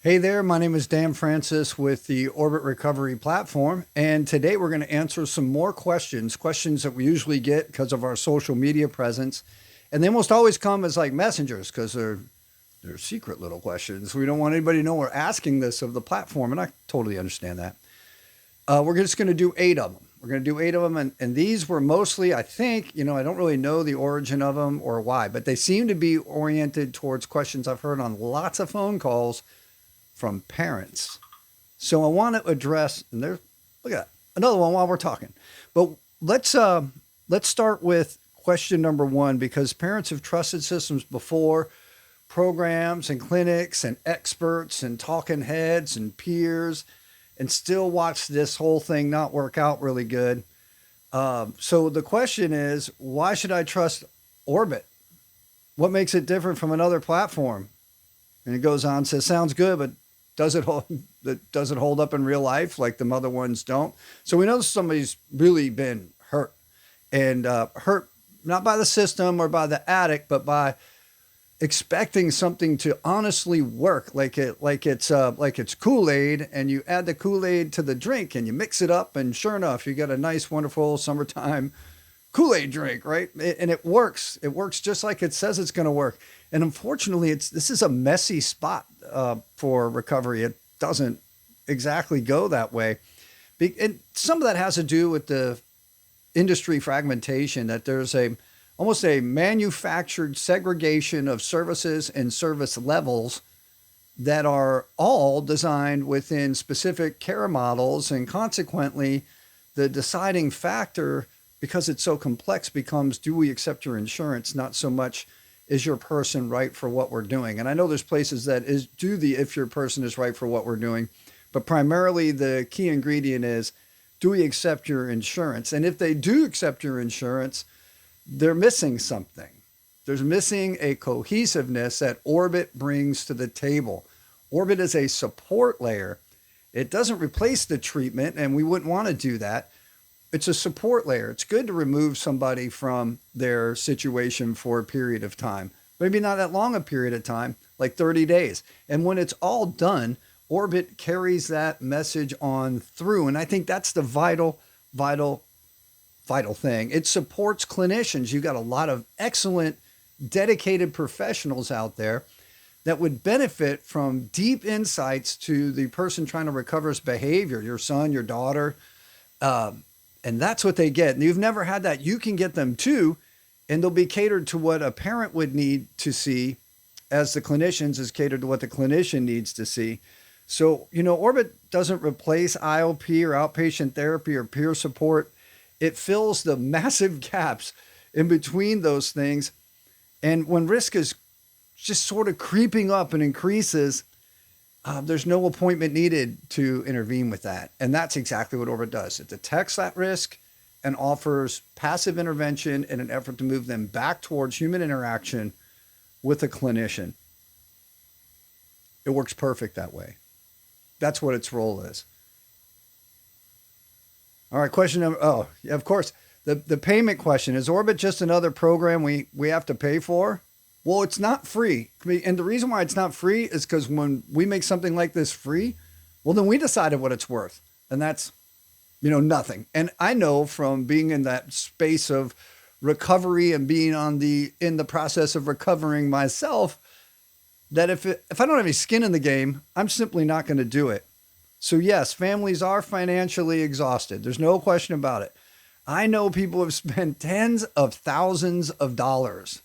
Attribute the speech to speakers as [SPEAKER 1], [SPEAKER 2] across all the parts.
[SPEAKER 1] Hey there, my name is Dan Francis with the Orbit Recovery Platform, and today we're going to answer some more questions that we usually get because of our social media presence. And they almost always come as like messengers because they're secret little questions. We don't want anybody to know we're asking this of the platform, and I totally understand that. We're just going to do eight of them. We're going to do eight of them, and these were mostly, I think, I don't really know the origin of them or why, but they seem to be oriented towards questions I've heard on lots of phone calls from parents. So I want to address, and there, look at that, another one while we're talking. But let's start with question number one because parents have trusted systems before, programs and clinics and experts and talking heads and peers, and still watch this whole thing not work out really good. So the question is, why should I trust Orbit? What makes it different from another platform? And it goes on, says, sounds good, but does it hold, does it hold up in real life like the other ones don't? So we know somebody's really been hurt and hurt not by the system or by the addict, but by expecting something to honestly work like it's Kool-Aid, and you add the Kool-Aid to the drink and you mix it up, and sure enough you get a nice wonderful summertime Kool-Aid drink, right? And it works. It works just like it says it's going to work. And unfortunately, this is a messy spot for recovery. It doesn't exactly go that way. And some of that has to do with the industry fragmentation, that there's almost a manufactured segregation of services and service levels that are all designed within specific care models. And consequently, the deciding factor, because it's so complex, becomes, do we accept your insurance? Not so much, is your person right for what we're doing? And I know there's places that do the if your person is right for what we're doing, but primarily the key ingredient is, do we accept your insurance? And if they do accept your insurance, they're missing something. There's missing a cohesiveness that Orbit brings to the table. Orbit is a support layer. It doesn't replace the treatment, and we wouldn't want to do that. It's a support layer. It's good to remove somebody from their situation for a period of time, maybe not that long a period of time, like 30 days. And when it's all done, Orbit carries that message on through. And I think that's the vital thing. It supports clinicians. You've got a lot of excellent, dedicated professionals out there that would benefit from deep insights to the person trying to recover's behavior, your son, your daughter. And that's what they get. And you've never had that. You can get them too, and they'll be catered to what a parent would need to see, as the clinicians is catered to what the clinician needs to see. So, Orbit doesn't replace IOP or outpatient therapy or peer support. It fills the massive gaps in between those things. And when risk is just sort of creeping up and increases, there's no appointment needed to intervene with that. And that's exactly what Orbit does. It detects that risk and offers passive intervention in an effort to move them back towards human interaction with a clinician. It works perfect that way. That's what its role is. All right, question number, oh, yeah, of course. The payment question, is Orbit just another program we have to pay for? Well, it's not free. And the reason why it's not free is because when we make something like this free, well, then we decided what it's worth. And that's, nothing. And I know from being in that space of recovery and being in the process of recovering myself, that if I don't have any skin in the game, I'm simply not going to do it. So yes, families are financially exhausted. There's no question about it. I know people have spent tens of thousands of dollars,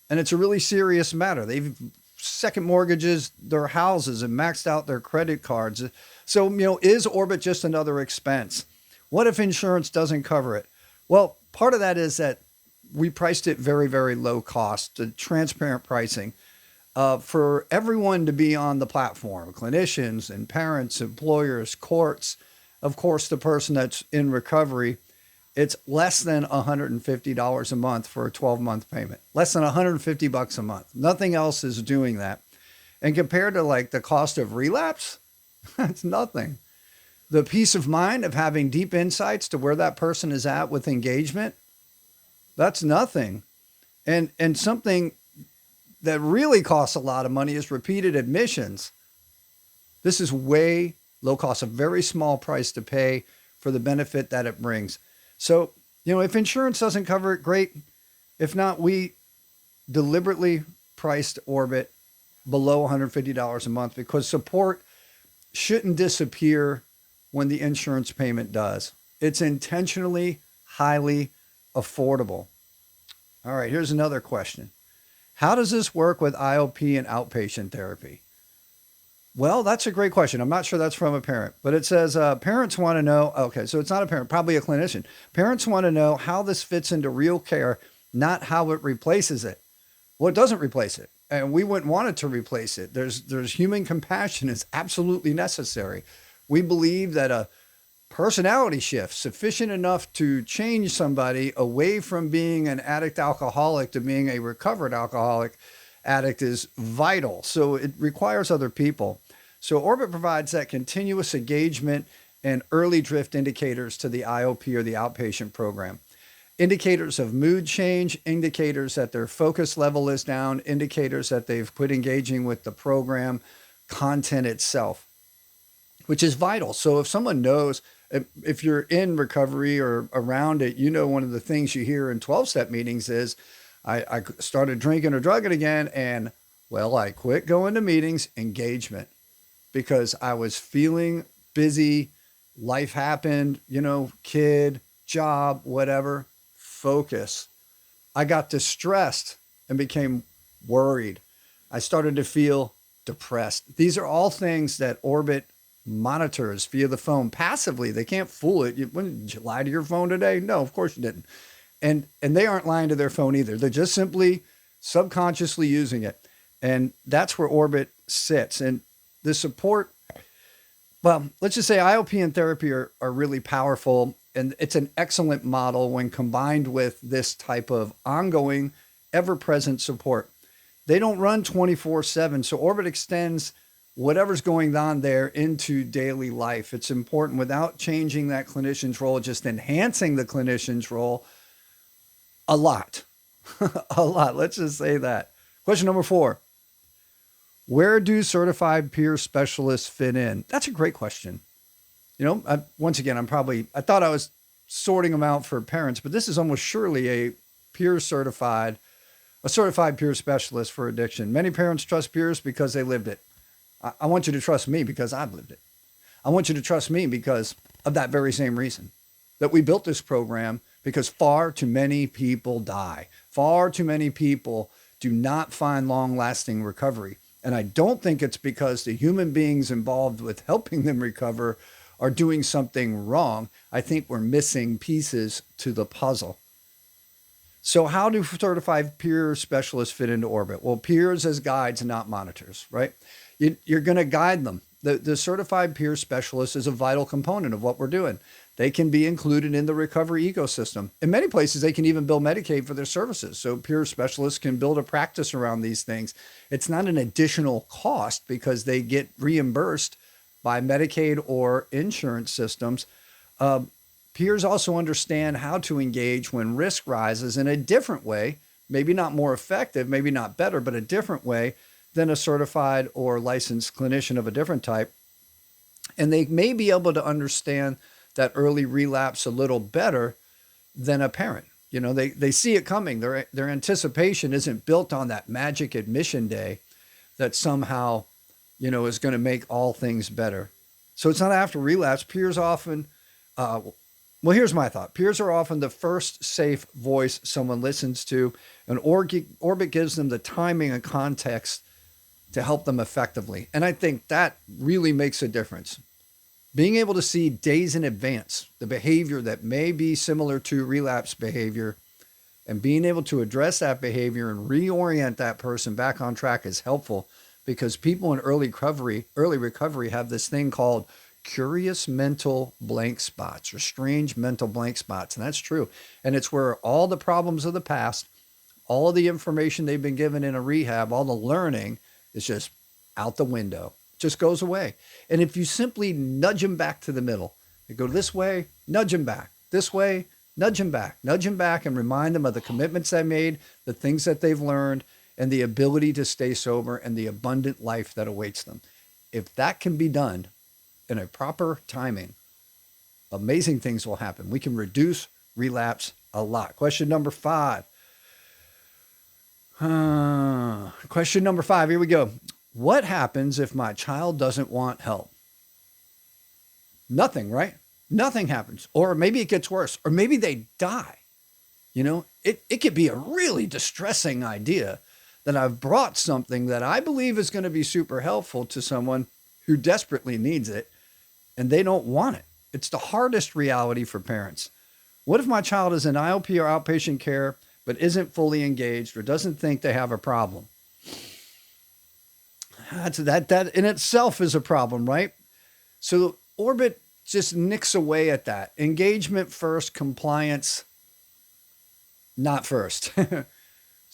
[SPEAKER 1] and it's a really serious matter. They've second mortgages their houses and maxed out their credit cards. So, is Orbit just another expense? What if insurance doesn't cover it? Well, part of that is that we priced it very, very low cost, transparent pricing. For everyone to be on the platform, clinicians and parents, employers, courts, of course, the person that's in recovery, it's less than $150 a month for a 12-month payment, less than $150 a month. Nothing else is doing that. And compared to like the cost of relapse, that's nothing. The peace of mind of having deep insights to where that person is at with engagement, that's nothing. And something that really costs a lot of money is repeated admissions. This is way low cost, a very small price to pay for the benefit that it brings. So, if insurance doesn't cover it, great. If not, we deliberately priced Orbit below $150 a month because support shouldn't disappear when the insurance payment does. It's intentionally highly affordable. All right, here's another question. How does this work with IOP and outpatient therapy? Well, that's a great question. I'm not sure that's from a parent, but it says parents want to know. Okay, so it's not a parent, probably a clinician. Parents want to know how this fits into real care, not how it replaces it. Well, it doesn't replace it, and we wouldn't want it to replace it. There's human compassion is absolutely necessary. We believe that a personality shift sufficient enough to change somebody away from being an addict alcoholic to being a recovered alcoholic addict is vital. So it requires other people. So Orbit provides that continuous engagement and early drift indicators to the IOP or the outpatient program. Indicators of mood change, indicators that their focus level is down, indicators that they've quit engaging with the program content itself, which is vital. So if someone knows, if you're in recovery or around it, one of the things you hear in 12-step meetings is, I started drinking or drugging again, and, well, I quit going to meetings, engagement, because I was feeling busy, life happened, kid, job, whatever, focus. I got distressed and became worried. I started to feel depressed. These are all things that Orbit monitors via the phone passively. They can't fool it. Did you lie to your phone today? No, of course you didn't. And they aren't lying to their phone either. They're just simply subconsciously using it. And that's where Orbit sits. And the support, well, let's just say IOP and therapy are really powerful. And it's an excellent model when combined with this type of ongoing, ever-present support. They don't run 24/7. So Orbit extends whatever's going on there into daily life. It's important without changing that clinician's role, just enhancing the clinician's role a lot. A lot. Let's just say that. Question number 4. Where do certified peer specialists fit in? That's a great question. Once again, I thought I was sorting them out for parents, but this is almost surely a certified peer specialist for addiction. Many parents trust peers because they lived it. I want you to trust me because I've lived it. I want you to trust me because of that very same reason that we built this program, because far too many people die. Far too many people do not find long-lasting recovery. And I don't think it's because the human beings involved with helping them recover are doing something wrong. I think we're missing pieces to the puzzle. So how do certified peer specialists fit into Orbit? Well, peers as guides, not monitors, right? You're going to guide them. The certified peer specialist is a vital component of what we're doing. They can be included in the recovery ecosystem. In many places, they can even bill Medicaid for their services. So peer specialists can build a practice around these things. It's not an additional cost because they get reimbursed by Medicaid or insurance systems. Peers also understand how to engage when risk rises in a different way, maybe not more effective, maybe not better, but a different way than a certified or licensed clinician of a different type. And they may be able to understand that early relapse a little better than a parent. They see it coming. Their anticipation isn't built on that magic admission day that somehow, is going to make all things better. So it's not after relapse. Peers often, well, here's my thought. Peers are often the first safe voice someone listens to, and Orbit gives them the timing and context to help them effectively. And I think that really makes a difference. Being able to see days in advance the behavior that may be similar to relapse behavior, and being able to address that behavior and reorient that person back on track is helpful, because people in early recovery have this thing called curious mental blank spots, or strange mental blank spots. And that's true. And it's where all the problems of the past, all of the information they've been given in a rehab, all the learning is just out the window. Just goes away. And if you simply nudge them back to the middle, you go this way, nudge them back, this way, nudge them back, and remind them of the commitments they made, the things that they've learned, and the ability to stay sober and the abundant life that awaits them. If that can be done in a proper timing, amazing things will happen. We can reduce relapse a lot. Question number 5. Question number 5. Here we go. What happens if my child doesn't want help? Nothing, right? Nothing happens. Or maybe it gets worse. Or maybe they die. You know, it could be a really distressing idea that I've brought something that I believe is going to be super helpful to someone who desperately needs it, and they don't want it. It's the hardest reality for parents. What if my child is in IOP or outpatient care, but isn't fully engaged or doesn't think they have a problem? That in itself is a problem, right? So Orbit just nicks away at that. Engagement first, compliance not first.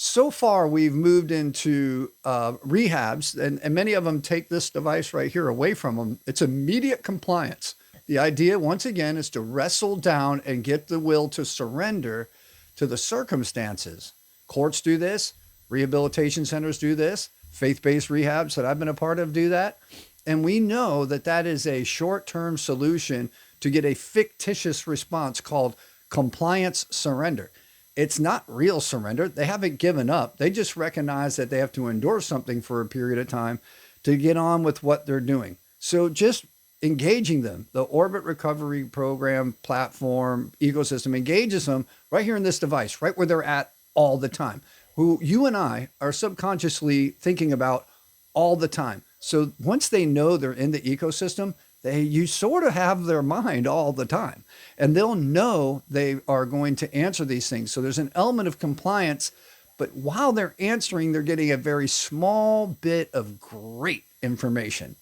[SPEAKER 1] So far, we've moved into rehabs, and many of them take this device right here away from them. It's immediate compliance. The idea, once again, is to wrestle down and get the will to surrender to the circumstances. Courts do this. Rehabilitation centers do this. Faith-based rehabs that I've been a part of do that. And we know that that is a short-term solution to get a fictitious response called compliance surrender. It's not real surrender. They haven't given up. They just recognize that they have to endure something for a period of time to get on with what they're doing. So just engaging them, the Orbit Recovery Program platform ecosystem engages them right here in this device, right where they're at all the time, who you and I are subconsciously thinking about all the time. So once they know they're in the ecosystem, you sort of have their mind all the time, and they'll know they are going to answer these things. So there's an element of compliance, but while they're answering, they're getting a very small bit of great information.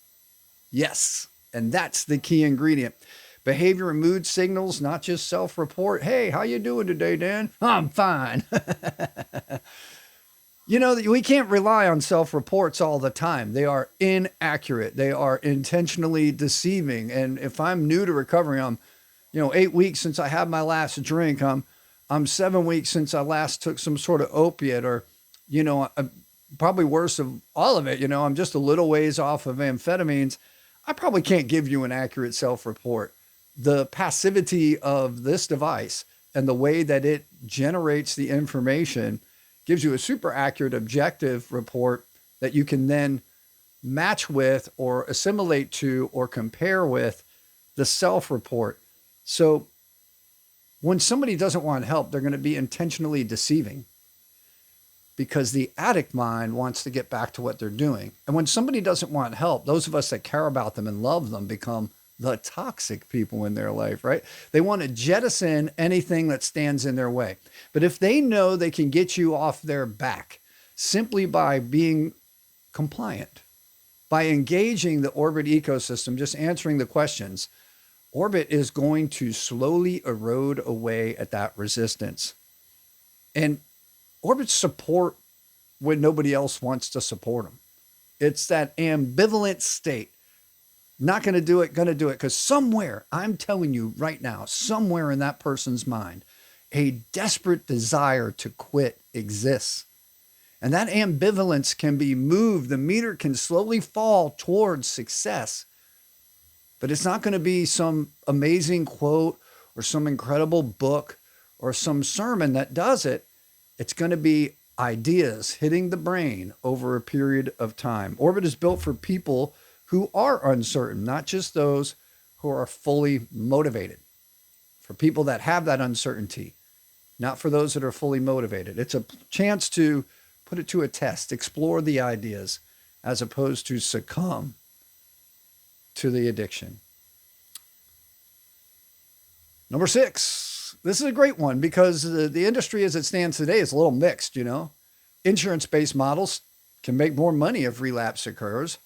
[SPEAKER 1] Yes, and that's the key ingredient. Behavior and mood signals, not just self-report. Hey, how you doing today, Dan? I'm fine. You know, we can't rely on self-reports all the time. They are inaccurate. They are intentionally deceiving. And if I'm new to recovery, I'm, 8 weeks since I had my last drink. I'm 7 weeks since I last took some sort of opiate, or, probably worse of all of it, I'm just a little ways off of amphetamines. I probably can't give you an accurate self-report. The passivity of this device and the way that it generates the information gives you a super accurate, objective report that you can then match with or assimilate to or compare with the self-report. So when somebody doesn't want help, they're going to be intentionally deceiving because the addict mind wants to get back to what they're doing. And when somebody doesn't want help, those of us that care about them and love them become the toxic people in their life, right? They want to jettison anything that stands in their way. But if they know they can get you off their back simply by being compliant, by engaging the Orbit ecosystem, just answering the questions, Orbit is going to slowly erode away at that resistance. And Orbit support when nobody else wants to support them. It's that ambivalent state. Not going to do it, going to do it. Because somewhere, I'm telling you right now, somewhere in that person's mind, a desperate desire to quit exists. And that ambivalence can be moved. The meter can slowly fall towards success. But it's not going to be some amazing quote or some incredible book or some sermon that does it. It's going to be ideas hitting the brain over a period of time. Orbit is built for people who are uncertain, not just those who are fully motivated. For people that have that uncertainty, not for those that are fully motivated. It's a chance to put it to a test, explore the ideas, as opposed to succumb to the addiction. Number 6. This is a great one because the industry as it stands today is a little mixed, Insurance-based models can make more money if relapse occurs.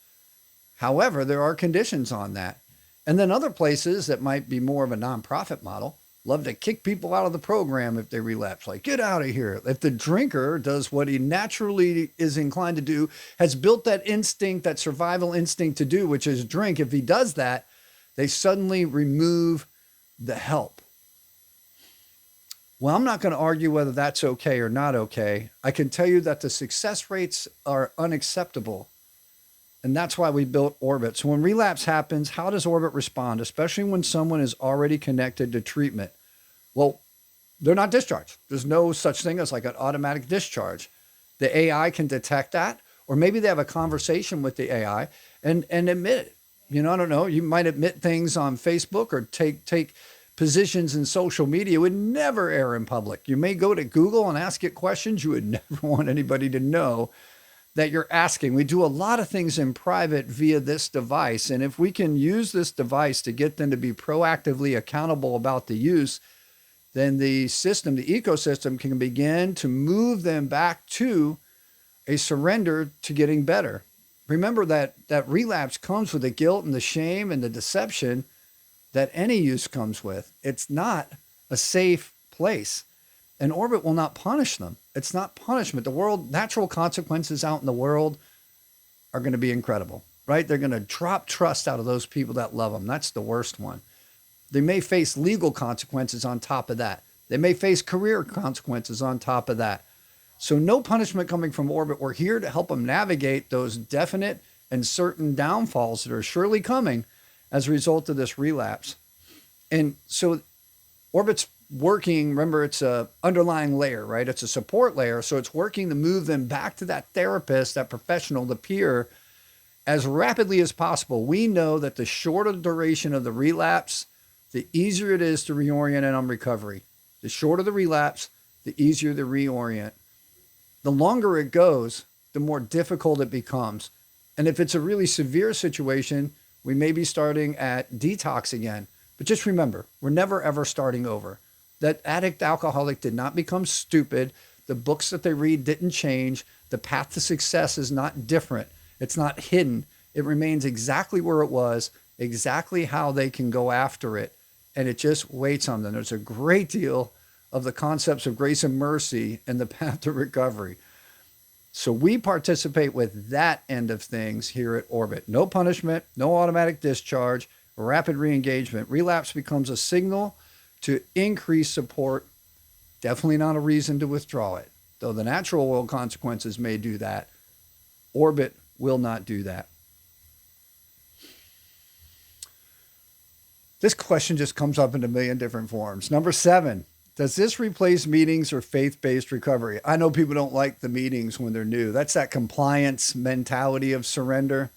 [SPEAKER 1] However, there are conditions on that. And then other places that might be more of a nonprofit model love to kick people out of the program if they relapse. Like, get out of here. If the drinker does what he naturally is inclined to do, has built that instinct, that survival instinct to do, which is drink, if he does that, they suddenly remove the help. Well, I'm not going to argue whether that's okay or not okay. I can tell you that the success rates are unacceptable. And that's why we built Orbit. So when relapse happens, how does Orbit respond, especially when someone is already connected to treatment? Well, they're not discharged. There's no such thing as like an automatic discharge. The AI can detect that, or maybe they have a conversation with the AI and admit it. I don't know. You might admit things on Facebook or take positions in social media you would never air in public. You may go to Google and ask it questions you would never want anybody to know that you're asking. We do a lot of things in private via this device. And if we can use this device to get them to be proactively accountable about the use, then the system, the ecosystem can begin to move them back to a surrender to getting better. Remember that relapse comes with the guilt and the shame and the deception that any use comes with. It's not a safe place. And Orbit will not punish them. It's not punishment. The world, natural consequences out in the world are going to be incredible, right? They're going to drop trust out of those people that love them. That's the worst one. They may face legal consequences on top of that. They may face career consequences on top of that. So no punishment coming from Orbit. We're here to help them navigate those definite and certain downfalls that are surely coming as a result of this relapse. And so Orbit's working, remember, it's a underlying layer, right? It's a support layer. So it's working to move them back to that therapist, that professional, the peer, as rapidly as possible. We know that the shorter the duration of the relapse, the easier it is to reorient and on recovery. The shorter the relapse, the easier to reorient. The longer it goes, the more difficult it becomes. And if it's a really severe situation, we may be starting at detox again. But just remember, we're never, ever starting over. That addict alcoholic did not become stupid. The books that they read didn't change. The path to success is not different. It's not hidden. It remains exactly where it was, exactly how they can go after it. And it just waits on them. There's a great deal of the concepts of grace and mercy in the path to recovery. So we participate with that end of things here at Orbit. No punishment, no automatic discharge, rapid re-engagement. Relapse becomes a signal to increase support. Definitely not a reason to withdraw it. Though the natural world consequences may do that, Orbit will not do that. This question just comes up in a million different forms. Number 7, does this replace meetings or faith-based recovery? I know people don't like the meetings when they're new. That's that compliance mentality of surrender.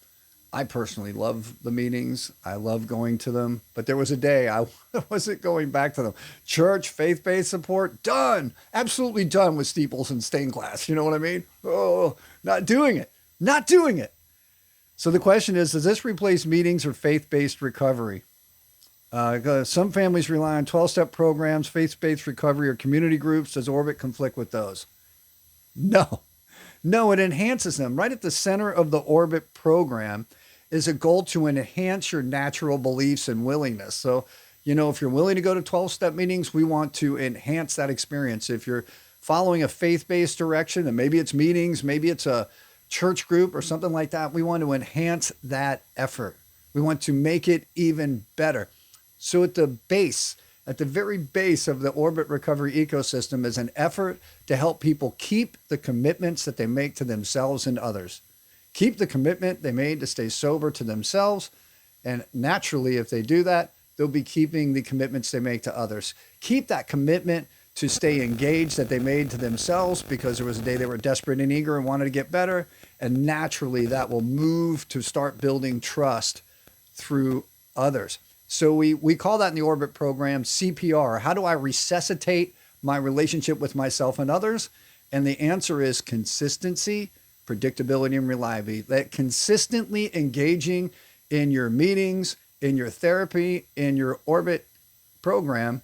[SPEAKER 1] I personally love the meetings. I love going to them. But there was a day I wasn't going back to them. Church, faith-based support, done. Absolutely done with steeples and stained glass. You know what I mean? Oh, not doing it. Not doing it. So the question is, does this replace meetings or faith-based recovery? Some families rely on 12-step programs, faith-based recovery, or community groups. Does Orbit conflict with those? No. No, it enhances them. Right at the center of the Orbit program is a goal to enhance your natural beliefs and willingness. So, if you're willing to go to 12-step meetings, we want to enhance that experience. If you're following a faith-based direction, and maybe it's meetings, maybe it's a church group or something like that, we want to enhance that effort. We want to make it even better. So at the very base of the Orbit recovery ecosystem is an effort to help people keep the commitments that they make to themselves and others. Keep the commitment they made to stay sober to themselves. And naturally, if they do that, they'll be keeping the commitments they make to others. Keep that commitment to stay engaged that they made to themselves because there was a day they were desperate and eager and wanted to get better. And naturally, that will move to start building trust through others. So we call that in the Orbit program CPR. How do I resuscitate my relationship with myself and others? And the answer is consistency, predictability, and reliability. That consistently engaging in your meetings, in your therapy, in your Orbit program,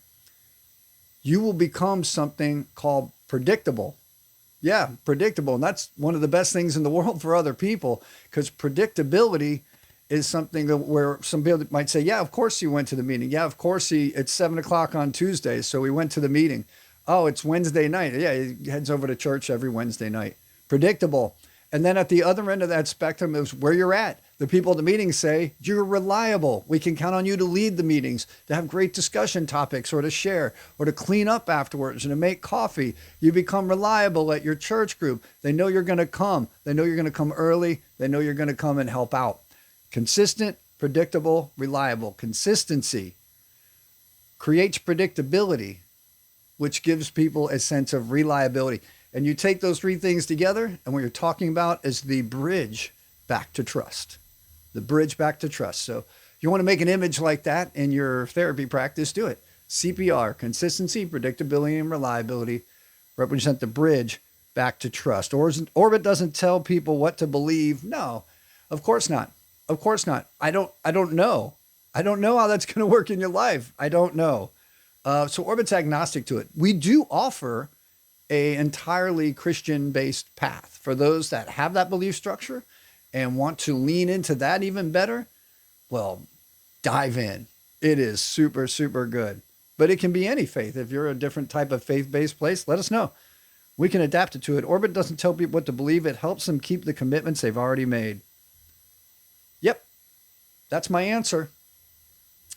[SPEAKER 1] you will become something called predictable. Yeah, predictable. And that's one of the best things in the world for other people, because predictability is something that where some people might say, yeah, of course he went to the meeting. Yeah, of course it's 7:00 on Tuesday. So we went to the meeting. Oh, it's Wednesday night. Yeah, he heads over to church every Wednesday night. Predictable. And then at the other end of that spectrum is where you're at. The people at the meetings say, you're reliable. We can count on you to lead the meetings, to have great discussion topics or to share or to clean up afterwards and to make coffee. You become reliable at your church group. They know you're going to come. They know you're going to come early. They know you're going to come and help out. Consistent, predictable, reliable. Consistency creates predictability, which gives people a sense of reliability. And you take those three things together, and what you're talking about is the bridge back to trust. The bridge back to trust. So if you want to make an image like that in your therapy practice, do it. CPR, consistency, predictability, and reliability represent the bridge back to trust. Orbit doesn't tell people what to believe. No, of course not. Of course not. I don't know. I don't know how that's going to work in your life. I don't know. So Orbit's agnostic to it. We do offer a entirely Christian-based path for those that have that belief structure and want to lean into that even better. Well, dive in. It is super, super good. But it can be any faith. If you're a different type of faith-based place, let us know. We can adapt it to it. Orbit doesn't tell people what to believe. It helps them keep the commitments they've already made. Yep. That's my answer.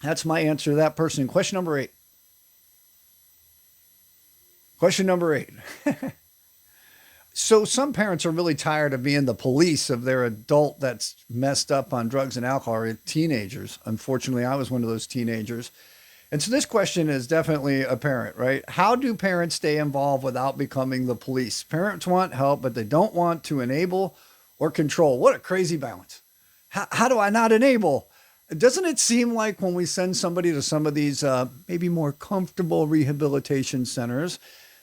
[SPEAKER 1] That's my answer to that person. Question number 8. Question number 8. So some parents are really tired of being the police of their adult that's messed up on drugs and alcohol, or teenagers. Unfortunately, I was one of those teenagers. And so this question is definitely a parent, right? How do parents stay involved without becoming the police? Parents want help, but they don't want to enable or control. What a crazy balance. How do I not enable? Doesn't it seem like when we send somebody to some of these maybe more comfortable rehabilitation centers,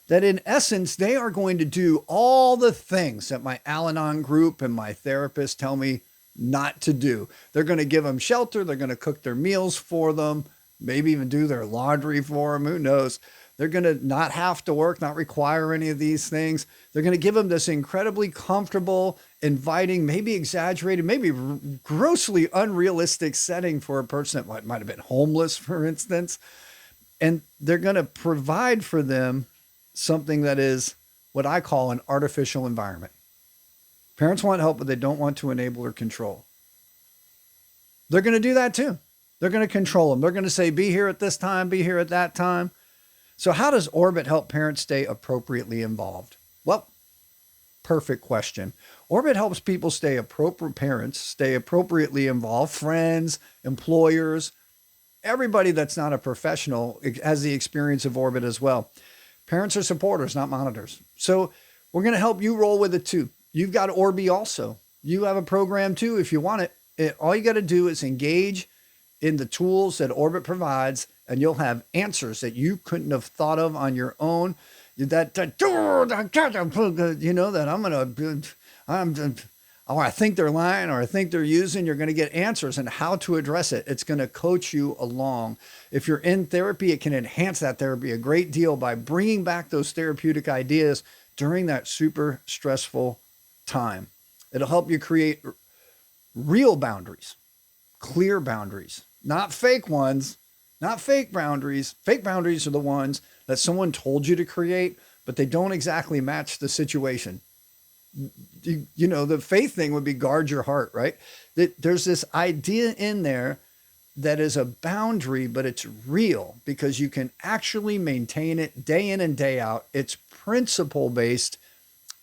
[SPEAKER 1] that in essence, they are going to do all the things that my Al-Anon group and my therapist tell me not to do. They're going to give them shelter. They're going to cook their meals for them, maybe even do their laundry for them. Who knows? They're going to not have to work, not require any of these things. They're going to give them this incredibly comfortable, inviting, maybe exaggerated, maybe grossly unrealistic setting for a person that might have been homeless, for instance. And they're going to provide for them something that is what I call an artificial environment. Parents want help, but they don't want to enable or control. They're going to do that too. They're going to control them. They're going to say, be here at this time, be here at that time. So how does Orbit help parents stay appropriately involved? Well, perfect question. Orbit helps people parents stay appropriately involved, friends, employers, everybody that's not a professional has the experience of Orbit as well. Parents are supporters, not monitors. So we're going to help you roll with it too. You've got Orbi also. You have a program too if you want it. All you got to do is engage in the tools that Orbit provides, and you'll have answers that you couldn't have thought of on your own. That I think they're lying, or I think they're using. You're going to get answers and how to address it. It's going to coach you along. If you're in therapy, it can enhance that therapy a great deal by bringing back those therapeutic ideas during that super stressful time. It'll help you create real boundaries, clear boundaries, not fake ones, not fake boundaries. Fake boundaries are the ones that someone told you to create, but they don't exactly match the situation. You know, the faith thing would be guard your heart, right? There's this idea in there that is a boundary, but it's real because you can actually maintain it day in and day out. It's principle-based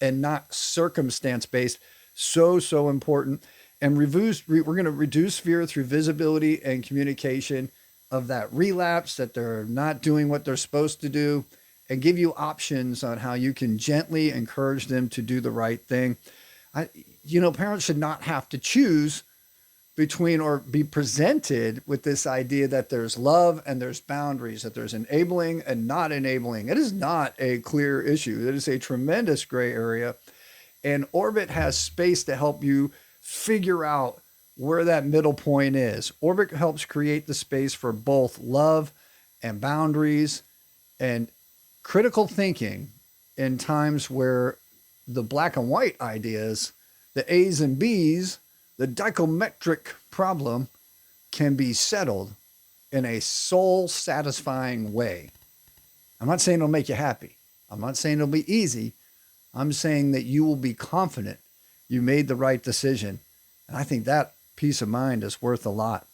[SPEAKER 1] and not circumstance-based. So important. And we're going to reduce fear through visibility and communication of that relapse, that they're not doing what they're supposed to do, and give you options on how you can gently encourage them to do the right thing. Parents should not have to choose between or be presented with this idea that there's love and there's boundaries, that there's enabling and not enabling. It is not a clear issue. It is a tremendous gray area. And Orbit has space to help you figure out where that middle point is. Orbit helps create the space for both love and boundaries and critical thinking in times where the black and white ideas, the A's and B's, the dichometric problem can be settled in a soul-satisfying way. I'm not saying it'll make you happy. I'm not saying it'll be easy. I'm saying that you will be confident you made the right decision. And I think that peace of mind is worth a lot.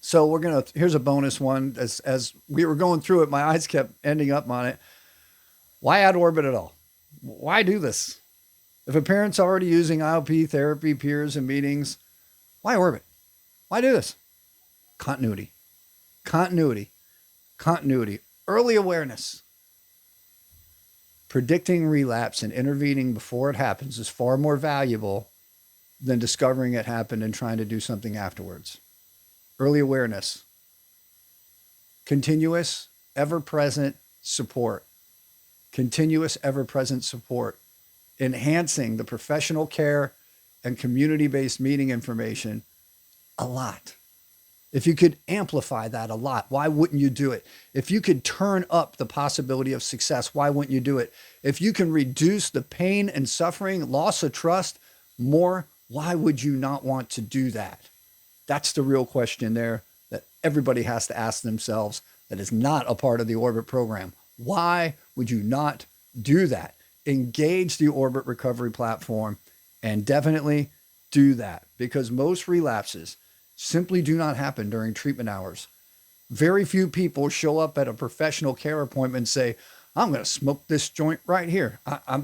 [SPEAKER 1] So here's a bonus one. As we were going through it, my eyes kept ending up on it. Why add Orbit at all? Why do this? If a parent's already using IOP therapy, peers, and meetings, why Orbit? Why do this? Continuity. Continuity. Continuity. Early awareness. Predicting relapse and intervening before it happens is far more valuable than discovering it happened and trying to do something afterwards. Early awareness. Continuous, ever-present support. Continuous, ever-present support. Enhancing the professional care and community-based meeting information a lot. If you could amplify that a lot, why wouldn't you do it? If you could turn up the possibility of success, why wouldn't you do it? If you can reduce the pain and suffering, loss of trust more, why would you not want to do that? That's the real question there that everybody has to ask themselves that is not a part of the Orbit program. Why would you not do that? Engage the Orbit recovery platform and definitely do that, because most relapses simply do not happen during treatment hours. Very few people show up at a professional care appointment and say, I'm going to smoke this joint right here.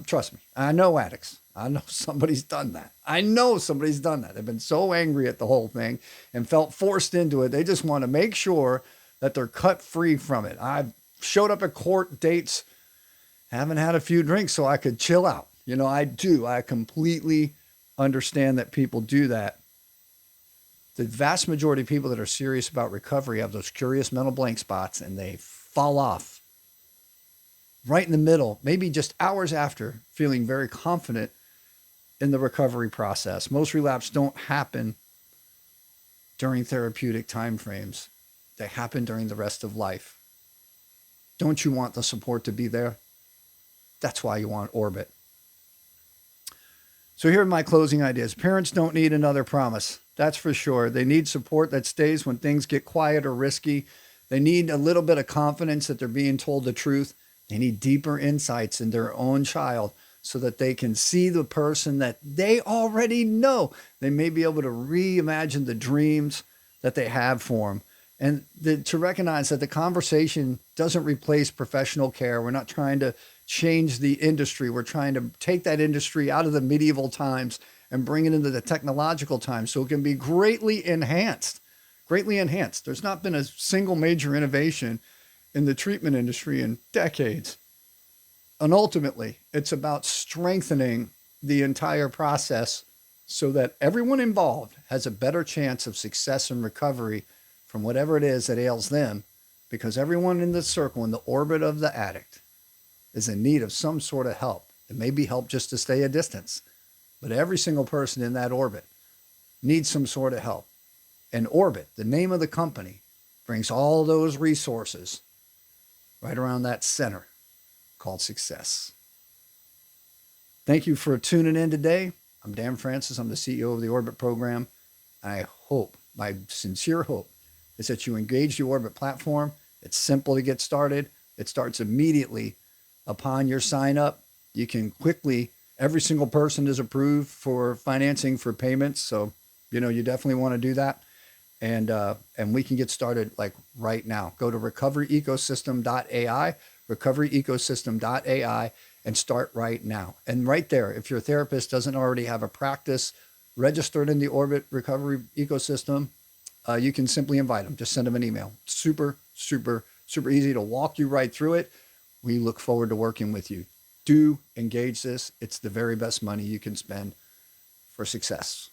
[SPEAKER 1] Trust me, I know addicts. I know somebody's done that. They've been so angry at the whole thing and felt forced into it. They just want to make sure that they're cut free from it. I've showed up at court dates, haven't had a few drinks so I could chill out. I completely understand that people do that. The vast majority of people that are serious about recovery have those curious mental blank spots, and they fall off right in the middle, maybe just hours after, feeling very confident in the recovery process. Most relapses don't happen during therapeutic timeframes. They happen during the rest of life. Don't you want the support to be there? That's why you want Orbit. So here are my closing ideas. Parents don't need another promise. That's for sure. They need support that stays when things get quiet or risky. They need a little bit of confidence that they're being told the truth. They need deeper insights in their own child so that they can see the person that they already know. They may be able to reimagine the dreams that they have for them. And to recognize that the conversation doesn't replace professional care. We're not trying to change the industry. We're trying to take that industry out of the medieval times and bring it into the technological times so it can be greatly enhanced. There's not been a single major innovation in the treatment industry in decades. And ultimately, it's about strengthening the entire process so that everyone involved has a better chance of success and recovery from whatever it is that ails them, because everyone in the circle, in the orbit of the addict, is in need of some sort of help. It may be help just to stay a distance, but every single person in that orbit needs some sort of help. And Orbit, the name of the company, brings all those resources right around that center called success. Thank you for tuning in today. I'm Dan Francis. I'm the CEO of the Orbit program. I hope, my sincere hope, is that you engage the Orbit platform. It's simple to get started. It starts immediately upon your sign up. You can quickly, every single person is approved for financing for payments. So, you definitely want to do that. And we can get started like right now. Go to recoveryecosystem.ai, recoveryecosystem.ai, and start right now. And right there, if your therapist doesn't already have a practice registered in the Orbit recovery ecosystem, you can simply invite them. Just send them an email. Super, super, super easy to walk you right through it. We look forward to working with you. Do engage this. It's the very best money you can spend for success.